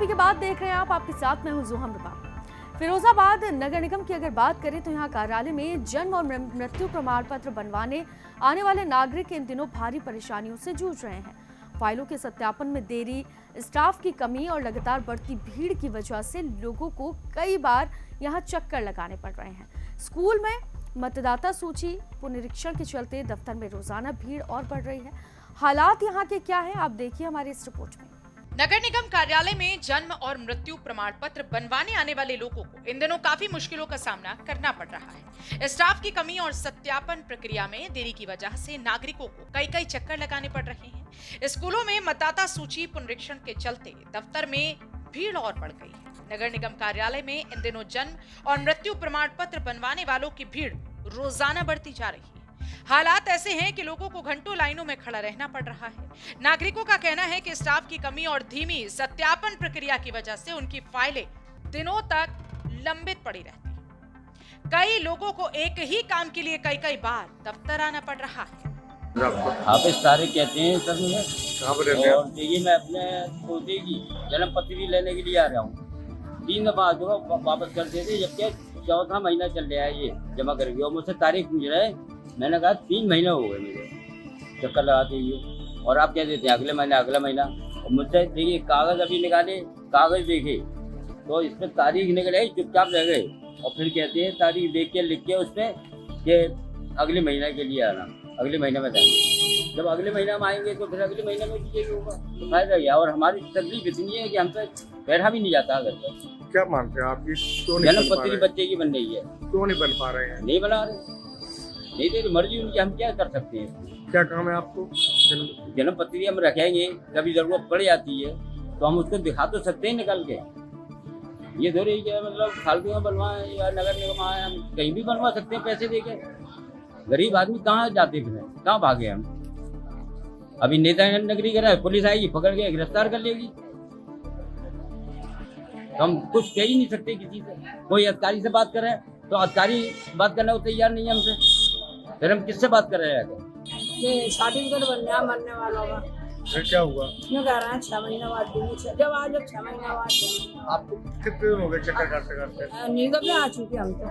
के बाद देख रहे हैं आप, आपके साथ मैं हूं जुहम रबा। फिरोजाबाद नगर निगम की अगर बात करें तो यहाँ कार्यालय में जन्म और मृत्यु प्रमाण पत्र बनवाने आने वाले नागरिक इन दिनों भारी परेशानियों से जूझ रहे हैं। फाइलों के सत्यापन में देरी, स्टाफ की कमी और लगातार बढ़ती भीड़ की वजह से लोगों को कई बार यहाँ चक्कर लगाने पड़ रहे हैं। स्कूल में मतदाता सूची पुनरीक्षण के चलते दफ्तर में रोजाना भीड़ और बढ़ रही है। हालात यहाँ के क्या है, आप देखिए हमारी इस रिपोर्ट में। नगर निगम कार्यालय में जन्म और मृत्यु प्रमाण पत्र बनवाने आने वाले लोगों को इन दिनों काफी मुश्किलों का सामना करना पड़ रहा है। स्टाफ की कमी और सत्यापन प्रक्रिया में देरी की वजह से नागरिकों को कई चक्कर लगाने पड़ रहे हैं। स्कूलों में मतदाता सूची पुनरीक्षण के चलते दफ्तर में भीड़ और बढ़ गई है। नगर निगम कार्यालय में इन दिनों जन्म और मृत्यु प्रमाण पत्र बनवाने वालों की भीड़ रोजाना बढ़ती जा रही है। हालात ऐसे हैं कि लोगों को घंटों लाइनों में खड़ा रहना पड़ रहा है। नागरिकों का कहना है कि स्टाफ की कमी और धीमी सत्यापन प्रक्रिया की वजह से उनकी फाइलें दिनों तक लंबित पड़ी रहती हैं। कई लोगों को एक ही काम के लिए कई बार दफ्तर आना पड़ रहा है। आप इस तारीख कहते हैं सर, मुझे कहाँ पर रहते हैं? और देखिए, मैं अपने पोते की जन्म पत्री लेने के लिए आ रहा हूँ। 3 दफा जो वापस कर देते, जबकि 4था महीना चल रहा है ये जमा करके, और मुझसे तारीख पूछ रहे हैं। मैंने कहा 3 महीने हो गए मेरे चक्कर लगाते हुए, और आप क्या देते हैं अगले महीना। और मुझसे देखिए कागज़ अभी निकाले, कागज़ देखे तो इस पर तारीख निकले, चुपचाप रह गए, और फिर कहते हैं तारीख देख के लिख के उस पर कि अगले महीने के लिए आना, अगले महीने में जाएंगे। जब अगले महीने में आएंगे तो फिर अगले महीने में दीजिएगा होगा, तो फायदा क्या। और हमारी तकलीफ इतनी है कि हमसे बैठा भी नहीं जाता घर पर। क्या मानते हैं आपकी जन्म पत्री बच्चे की बन रही है, क्यों नहीं बन पा रहे हैं? नहीं बना रहे, नहीं तेरी मर्जी उनकी, हम क्या कर सकते हैं। क्या काम है आपको? जन्म पत्री हम रखेंगे, कभी जरूरत पड़ जाती है तो हम उसको दिखा तो सकते हैं निकल के। ये थोड़ी क्या मतलब फालतू में बनवाए या नगर निगम आए, हम कहीं भी बनवा सकते हैं पैसे देके। गरीब आदमी कहाँ जाते फिर, कहाँ भागे हम? अभी नेता नगरी करा, पुलिस आएगी, पकड़ के गिरफ्तार कर लेगी, तो हम कुछ कह ही नहीं सकते किसी से। कोई अधिकारी से बात करे तो अधिकारी बात करने को तैयार नहीं है हमसे, फिर हम किससे बात कर रहे हैं? ये सर्टिफिकेट बनने वाला होगा। फिर क्या हुआ? क्यों कह रहे हैं 6 महीने बाद देंगे, जब आज 6 महीने बाद। आपको कितने दिन हो गए चक्कर काटते? निगम में आ चुके हम तो,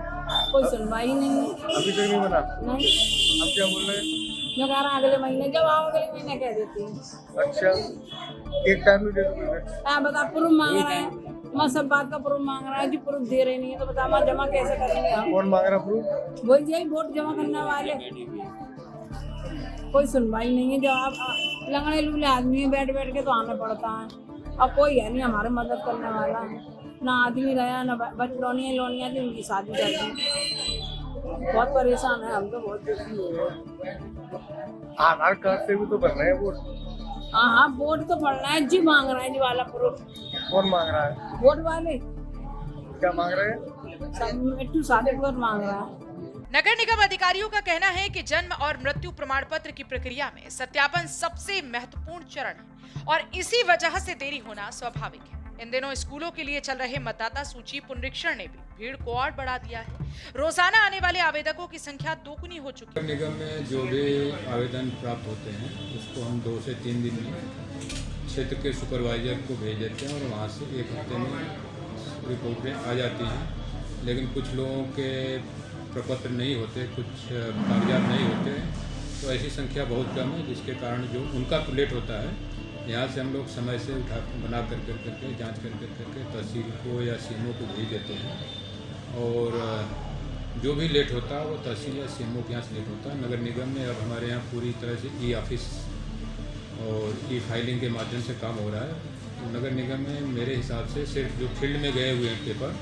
कोई सुनवाई नहीं है। अभी तक नहीं बना? नहीं। अब क्या बोल रहे हैं? क्यों कह रहे हैं अगले महीने, जब आओ अगले महीने कह देती है। अच्छा, एक टाइम में दे दो। हाँ बता, प्रूफ मांग रहे हैं, मैं सब बात का प्रूफ मांग रहा है, जो प्रूफ दे रहे नहीं है तो बता मैं जमा कैसे करेंगे हम? कौन मांग रहा प्रूफ? वही यही वोट जमा करने वाले। कोई सुनवाई नहीं है, जब आप लंगड़े लूले आदमी है, बैठ के तो आना पड़ता है। अब कोई है नहीं हमारे मदद करने वाला, ना आदमी रहा, ना लोनिया थी उनकी शादी कर दी। बहुत परेशान है हम तो, बहुत दुखी है। आधार कार्ड से भी तो बन रहे हैं वोट। हाँ वोट तो पड़ रहा है, जी मांग रहा है, जी वाला प्रूफ। कौन मांग रहा है? वोट वाले। क्या मांग रहे हैं? मिट्टू सर्टिफिकेट मांग रहा है। नगर निगम अधिकारियों का कहना है कि जन्म और मृत्यु प्रमाण पत्र की प्रक्रिया में सत्यापन सबसे महत्वपूर्ण चरण है और इसी वजह से देरी होना स्वाभाविक है। इन दिनों स्कूलों के लिए चल रहे मतदाता सूची पुनरीक्षण ने भी भीड़ को और बढ़ा दिया है। रोजाना आने वाले आवेदकों की संख्या दोगुनी हो चुकी है। निगम में जो भी आवेदन प्राप्त होते हैं उसको हम 2 से 3 दिन में क्षेत्र के सुपरवाइजर को भेज देते हैं और वहाँ से 1 हफ्ते में रिपोर्टें आ जाती हैं। लेकिन कुछ लोगों के प्रपत्र नहीं होते, कुछ कागजात नहीं होते, तो ऐसी संख्या बहुत कम है, जिसके कारण जो उनका लेट होता है, यहाँ से हम लोग समय से बना करके जांच करके तहसील को या सीएमओ को भेज देते हैं। और जो भी लेट होता है वो तहसील या सीएमओ के यहाँ से लेट होता है। नगर निगम में अब हमारे यहाँ पूरी तरह से ई ऑफिस और ई फाइलिंग के माध्यम से काम हो रहा है। नगर निगम में मेरे हिसाब से सिर्फ जो फील्ड में गए हुए हैं पेपर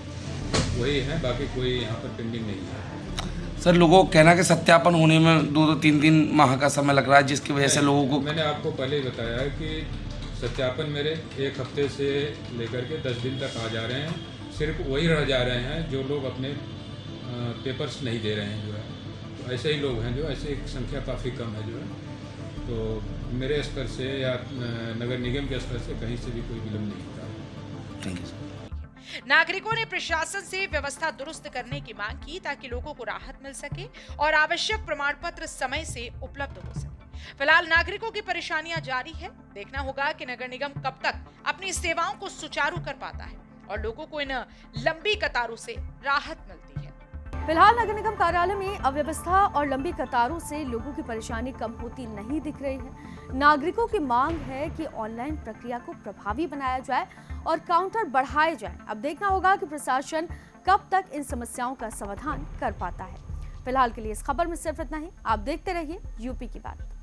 वही हैं, बाकी कोई यहाँ पर पेंडिंग नहीं है। सर, लोगों का कहना है कि सत्यापन होने में 2-3 माह का समय लग रहा है, जिसकी वजह से लोगों को। मैंने आपको पहले ही बताया है कि सत्यापन मेरे 1 हफ्ते से लेकर के 10 दिन तक आ जा रहे हैं। सिर्फ वही रह जा रहे हैं जो लोग अपने पेपर्स नहीं दे रहे हैं, जो है तो ऐसे ही लोग हैं, जो ऐसे एक संख्या काफ़ी कम है जो है। तो मेरे स्तर से या नगर निगम के स्तर से कहीं से भी कोई विलम्ब नहीं होता। Thank you sir. नागरिकों ने प्रशासन से व्यवस्था दुरुस्त करने की मांग की ताकि लोगों को राहत मिल सके और आवश्यक प्रमाण पत्र समय से उपलब्ध हो सके। फिलहाल नागरिकों की परेशानियां जारी है। देखना होगा कि नगर निगम कब तक अपनी सेवाओं को सुचारू कर पाता है और लोगों को इन लंबी कतारों से राहत मिलती है। फिलहाल नगर निगम कार्यालय में अव्यवस्था और लंबी कतारों से लोगों की परेशानी कम होती नहीं दिख रही है। नागरिकों की मांग है कि ऑनलाइन प्रक्रिया को प्रभावी बनाया जाए और काउंटर बढ़ाए जाएं। अब देखना होगा कि प्रशासन कब तक इन समस्याओं का समाधान कर पाता है। फिलहाल के लिए इस खबर में सिर्फ इतना ही। आप देखते रहिए यूपी की बात।